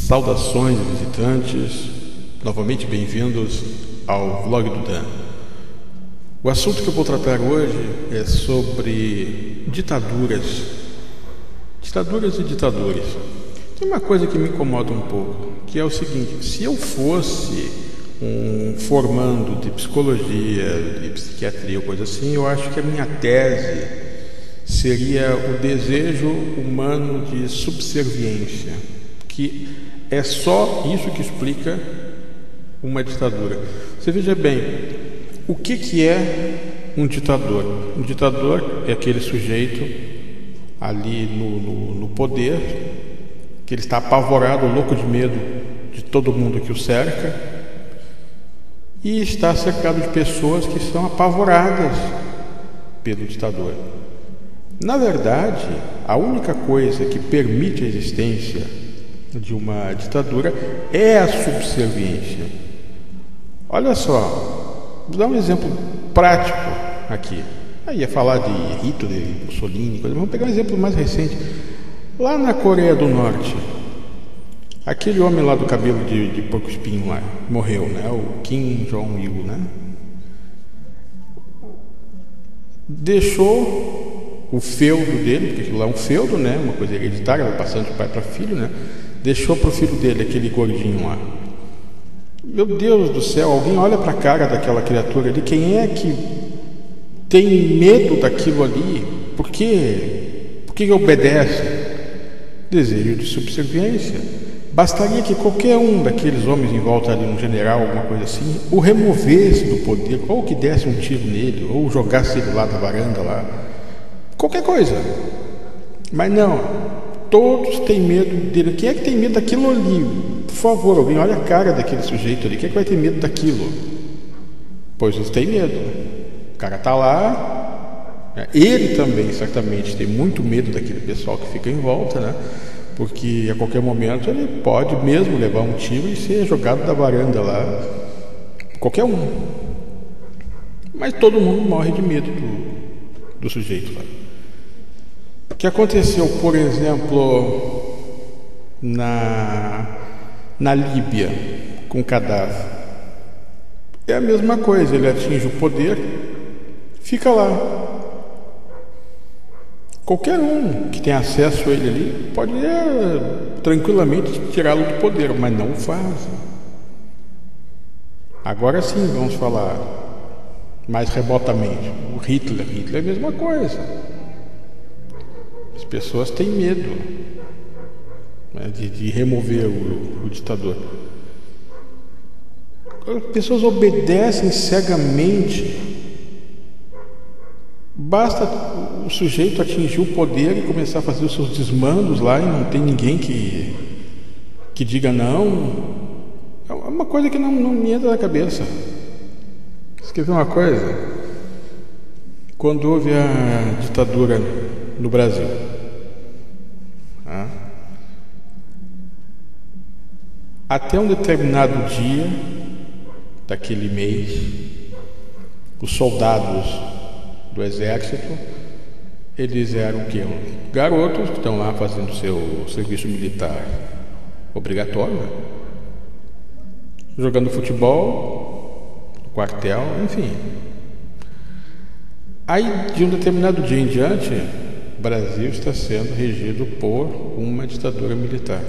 Saudações, visitantes, novamente bem-vindos ao Vlog do Dan. O assunto que eu vou tratar hoje é sobre ditaduras e ditadores. Tem uma coisa que me incomoda um pouco, que é o seguinte: se eu fosse um formando de psicologia, de psiquiatria ou coisa assim, eu acho que a minha tese seria o desejo humano de subserviência, que é só isso que explica uma ditadura. Você veja bem, o que é um ditador? Um ditador é aquele sujeito ali no poder, que ele está apavorado, louco de medo de todo mundo que o cerca, e está cercado de pessoas que são apavoradas pelo ditador. Na verdade, a única coisa que permite a existência de uma ditadura é a subserviência. Olha só, vou dar um exemplo prático aqui. Eu ia falar de Hitler, Mussolini, mas vamos pegar um exemplo mais recente. Lá na Coreia do Norte, aquele homem lá do cabelo de porco-espinho lá, morreu, né? O Kim Jong-il, né? Deixou o feudo dele, porque aquilo lá é um feudo, né? Uma coisa hereditária, vai passando de pai para filho, né? Deixou para o filho dele, aquele gordinho lá. Meu Deus do céu, alguém olha para a cara daquela criatura ali, quem é que tem medo daquilo ali? Por quê? Por que obedece? Desejo de subserviência. Bastaria que qualquer um daqueles homens em volta ali, um general, alguma coisa assim, o removesse do poder, ou que desse um tiro nele, ou jogasse ele lá da varanda lá, qualquer coisa. Mas não, todos têm medo dele. Quem é que tem medo daquilo ali? Por favor, alguém olha a cara daquele sujeito ali. Quem é que vai ter medo daquilo? Pois eles têm medo. O cara está lá, ele também certamente tem muito medo daquele pessoal que fica em volta, né? Porque a qualquer momento ele pode mesmo levar um tiro e ser jogado da varanda lá, qualquer um. Mas todo mundo morre de medo do sujeito lá. O que aconteceu, por exemplo, na Líbia com Gaddafi é a mesma coisa. Ele atinge o poder, fica lá. Qualquer um que tem acesso a ele ali pode tranquilamente tirá-lo do poder, mas não o faz. Agora sim, vamos falar mais remotamente. O Hitler é a mesma coisa. As pessoas têm medo, né, de remover o ditador. As pessoas obedecem cegamente. Basta o sujeito atingir o poder e começar a fazer os seus desmandos lá e não tem ninguém que diga não. É uma coisa que não me entra na cabeça. Você quer ver uma coisa? Quando houve a ditadura no Brasil, até um determinado dia daquele mês, os soldados do exército, eles eram o quê? Garotos que estão lá fazendo seu serviço militar obrigatório, né? Jogando futebol no quartel, enfim. Aí, de um determinado dia em diante, o Brasil está sendo regido por uma ditadura militar,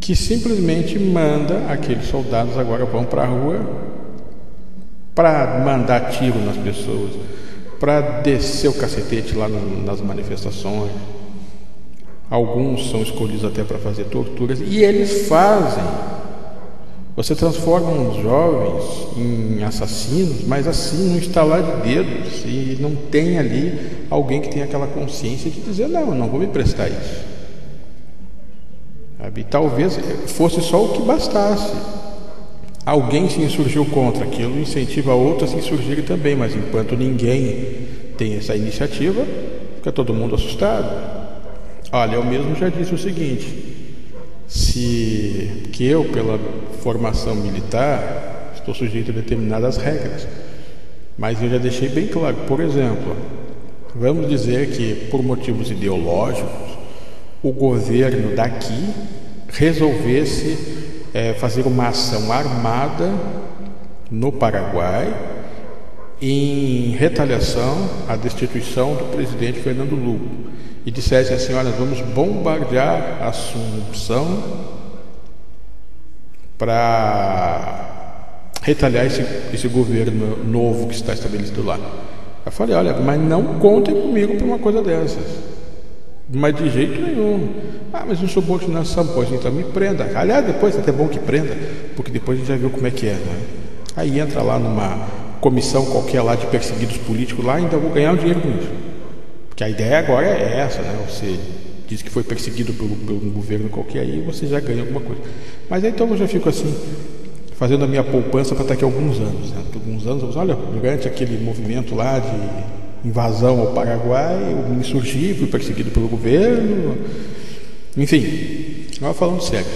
que simplesmente manda aqueles soldados agora vão para a rua para mandar tiro nas pessoas, para descer o cacetete lá nas manifestações. Alguns são escolhidos até para fazer torturas, e eles fazem. Você transforma os jovens em assassinos, mas assim, num estalar de dedos, e não tem ali alguém que tenha aquela consciência de dizer, não, eu não vou me prestar isso. Sabe? Talvez fosse só o que bastasse. Alguém se insurgiu contra aquilo, incentiva outros a se insurgirem também, mas enquanto ninguém tem essa iniciativa, fica todo mundo assustado. Olha, eu mesmo já disse o seguinte: que eu, pela formação militar, estou sujeito a determinadas regras, mas eu já deixei bem claro. Por exemplo, vamos dizer que por motivos ideológicos o governo daqui resolvesse fazer uma ação armada no Paraguai em retaliação à destituição do presidente Fernando Lugo e dissesse assim: olha, vamos bombardear a Assunção para retaliar esse governo novo que está estabelecido lá. Eu falei: olha, mas não contem comigo para uma coisa dessas, mas de jeito nenhum. Mas eu sou bom de nação. Pois então me prenda. Aliás, depois é até bom que prenda, porque depois a gente já viu como é que é, né? Aí entra lá numa comissão qualquer lá de perseguidos políticos lá, ainda vou ganhar um dinheiro com isso, porque a ideia agora é essa, né? Você diz que foi perseguido por um governo qualquer, aí você já ganha alguma coisa. Mas aí, então eu já fico assim, fazendo a minha poupança para daqui a alguns anos, né? Por alguns anos, olha, durante aquele movimento lá de invasão ao Paraguai, eu me insurgi, fui perseguido pelo governo, enfim. Agora falando sério,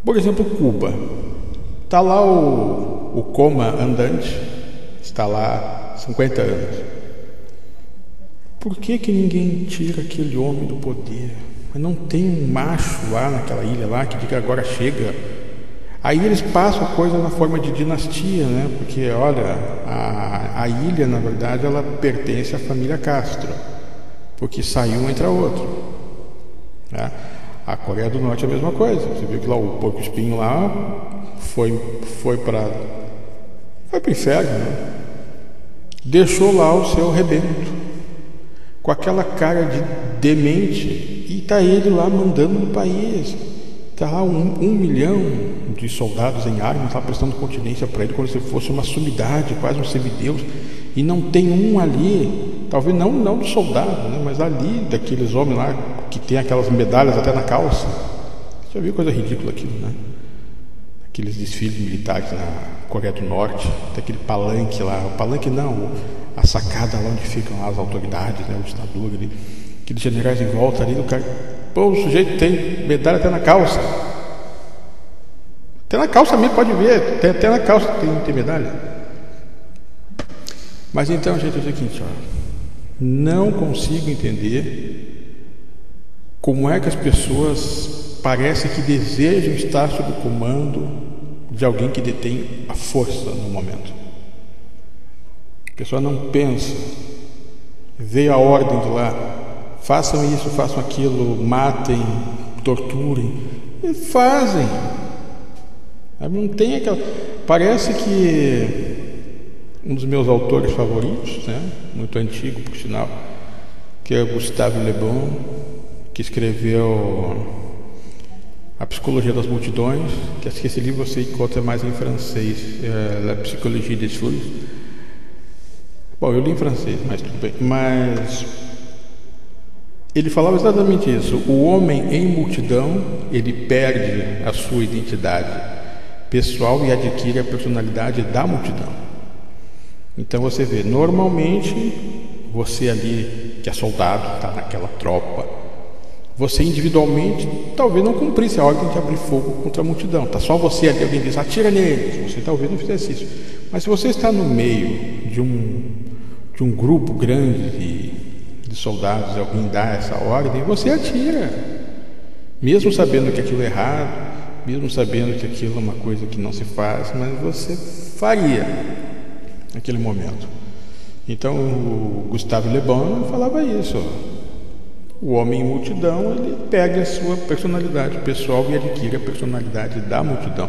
por exemplo, Cuba, está lá o coma andante, está lá há 50 anos. Por que ninguém tira aquele homem do poder? Mas não tem um macho lá naquela ilha lá que diga agora chega. Aí eles passam a coisa na forma de dinastia, né? Porque, olha, a ilha, na verdade, ela pertence à família Castro, porque saiu um entra outro, né? A Coreia do Norte é a mesma coisa. Você viu que lá o porco espinho lá foi para o inferno, né? Deixou lá o seu rebento com aquela cara de demente, e está ele lá mandando no país. Está lá um milhão de soldados em armas lá prestando continência para ele, como se fosse uma sumidade, quase um semideus, e não tem um ali, talvez não do soldado, né, mas ali daqueles homens lá que tem aquelas medalhas até na calça. Você já viu coisa ridícula aquilo, né? Aqueles desfiles militares na Coreia do Norte, tem aquele palanque lá, o palanque não, a sacada lá onde ficam lá as autoridades, né, o ditador ali, aqueles generais em volta ali do cara. Pô, o sujeito tem medalha até na calça. Até na calça mesmo, pode ver, até na calça tem medalha. Mas então, gente, é o seguinte, ó, não consigo entender como é que as pessoas parecem que desejam estar sob o comando de alguém que detém a força no momento. A pessoa não pensa, veio a ordem de lá, façam isso, façam aquilo, matem, torturem, e fazem. Não tem aquela. Parece que um dos meus autores favoritos, né, muito antigo, por sinal, que é Gustave Le Bon, que escreveu A Psicologia das Multidões, que acho que esse livro você encontra mais em francês, La Psychologie des Foules. Bom, eu li em francês, mas tudo bem. Mas ele falava exatamente isso. O homem em multidão, ele perde a sua identidade pessoal e adquire a personalidade da multidão. Então você vê, normalmente, você ali, que é soldado, está naquela tropa, você individualmente talvez não cumprisse a ordem de abrir fogo contra a multidão. Está só você ali, alguém diz, atira neles, você talvez não fizesse isso. Mas se você está no meio de um grupo grande de soldados, alguém dá essa ordem, você atira, mesmo sabendo que aquilo é errado, mesmo sabendo que aquilo é uma coisa que não se faz, mas você faria naquele momento. Então o Gustave Le Bon falava isso, o homem em multidão, ele pega a sua personalidade pessoal e adquire a personalidade da multidão.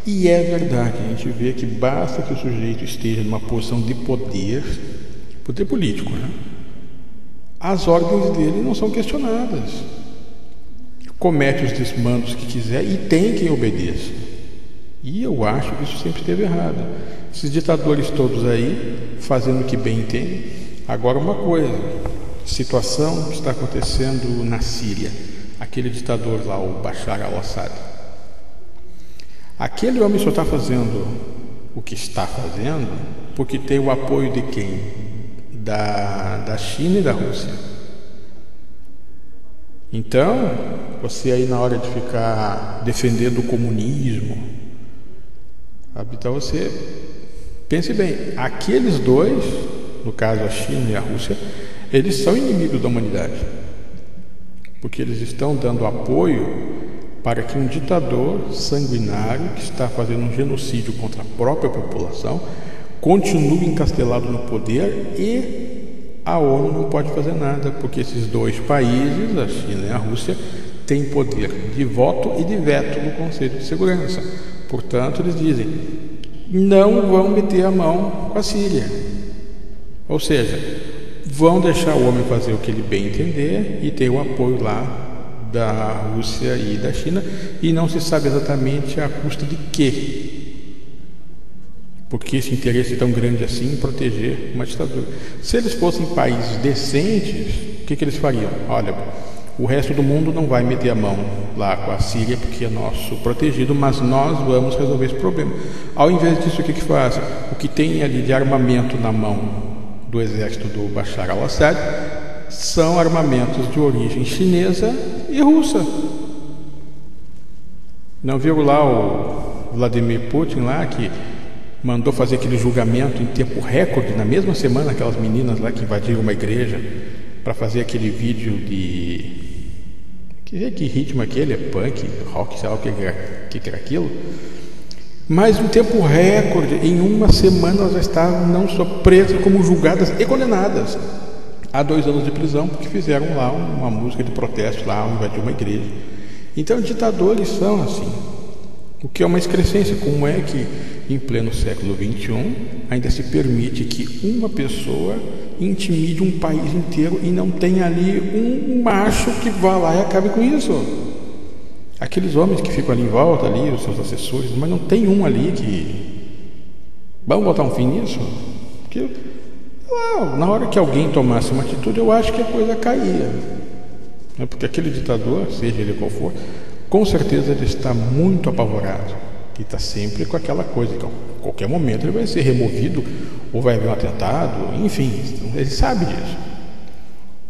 E é verdade, a gente vê que basta que o sujeito esteja numa posição de poder político, né? As ordens dele não são questionadas, comete os desmandos que quiser e tem quem obedeça. E eu acho que isso sempre esteve errado. Esses ditadores todos aí fazendo o que bem entendem. Agora uma coisa, situação que está acontecendo na Síria, aquele ditador lá, o Bashar al-Assad, aquele homem só está fazendo o que está fazendo porque tem o apoio de quem? Da China e da Rússia. Então, você aí na hora de ficar defendendo o comunismo, então você pense bem, aqueles dois, no caso a China e a Rússia, eles são inimigos da humanidade. porque eles estão dando apoio para que um ditador sanguinário que está fazendo um genocídio contra a própria população continue encastelado no poder, e a ONU não pode fazer nada, porque esses dois países, a China e a Rússia, têm poder de voto e de veto no Conselho de Segurança. Portanto, eles dizem: não vão meter a mão com a Síria. Ou seja, vão deixar o homem fazer o que ele bem entender e ter o apoio lá da Rússia e da China, e não se sabe exatamente a custa de quê. Porque esse interesse tão grande assim em proteger uma ditadura. Se eles fossem países decentes, o que eles fariam? Olha, o resto do mundo não vai meter a mão lá com a Síria porque é nosso protegido, mas nós vamos resolver esse problema. Ao invés disso, o que fazem? O que tem ali de armamento na mão do exército do Bashar al-Assad são armamentos de origem chinesa e russa. Não viu lá o Vladimir Putin lá, que mandou fazer aquele julgamento em tempo recorde, na mesma semana, aquelas meninas lá que invadiram uma igreja, para fazer aquele vídeo de... Que ritmo aquele? É punk, rock, sei lá o que era aquilo. Mas em tempo recorde, em uma semana, elas já estavam não só presas, como julgadas e condenadas a 2 anos de prisão, porque fizeram lá uma música de protesto lá, invadiu uma igreja. Então, ditadores são assim. O que é uma excrescência? Como é que, em pleno século XXI, ainda se permite que uma pessoa intimide um país inteiro e não tenha ali um macho que vá lá e acabe com isso? Aqueles homens que ficam ali em volta, ali, os seus assessores, mas não tem um ali que... Vamos botar um fim nisso? Porque na hora que alguém tomasse uma atitude, eu acho que a coisa caía. Porque aquele ditador, seja ele qual for, com certeza ele está muito apavorado e está sempre com aquela coisa que a qualquer momento ele vai ser removido ou vai haver um atentado, enfim, ele sabe disso.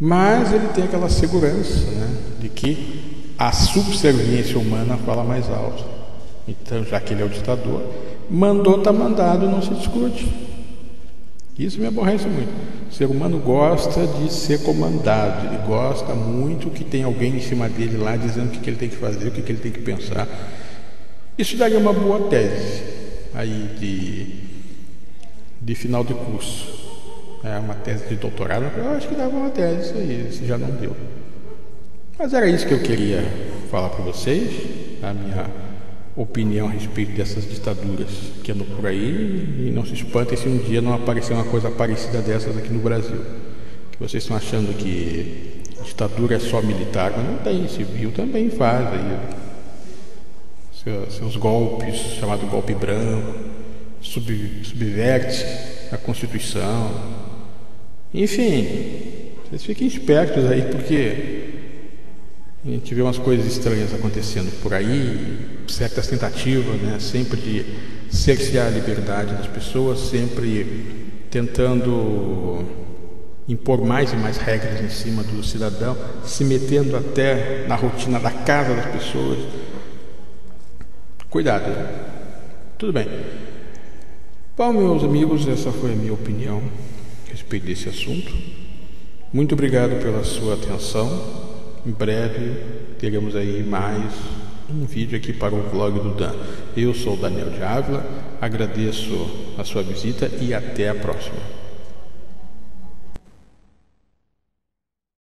Mas ele tem aquela segurança, né, de que a subserviência humana fala mais alto. Então, já que ele é o ditador, mandou, está mandado, não se discute. Isso me aborrece muito. O ser humano gosta de ser comandado, ele gosta muito que tem alguém em cima dele lá dizendo o que ele tem que fazer, o que ele tem que pensar. Isso daria uma boa tese aí de final de curso. É uma tese de doutorado, eu acho que dava uma tese isso aí, se já não deu. Mas era isso que eu queria falar para vocês, a minha opinião a respeito dessas ditaduras que andam por aí, e não se espantem se um dia não aparecer uma coisa parecida dessas aqui no Brasil. Que vocês estão achando que ditadura é só militar, mas não tem, civil também faz aí seus golpes, chamado golpe branco, subverte a Constituição. Enfim, vocês fiquem espertos aí, porque a gente vê umas coisas estranhas acontecendo por aí, certas tentativas, né, sempre de cercear a liberdade das pessoas, sempre tentando impor mais e mais regras em cima do cidadão, se metendo até na rotina da casa das pessoas. Cuidado, tudo bem. Bom, meus amigos, essa foi a minha opinião a respeito desse assunto. Muito obrigado pela sua atenção. Em breve teremos aí mais um vídeo aqui para o vlog do Dan. Eu sou o Daniel de Ávila, agradeço a sua visita e até a próxima.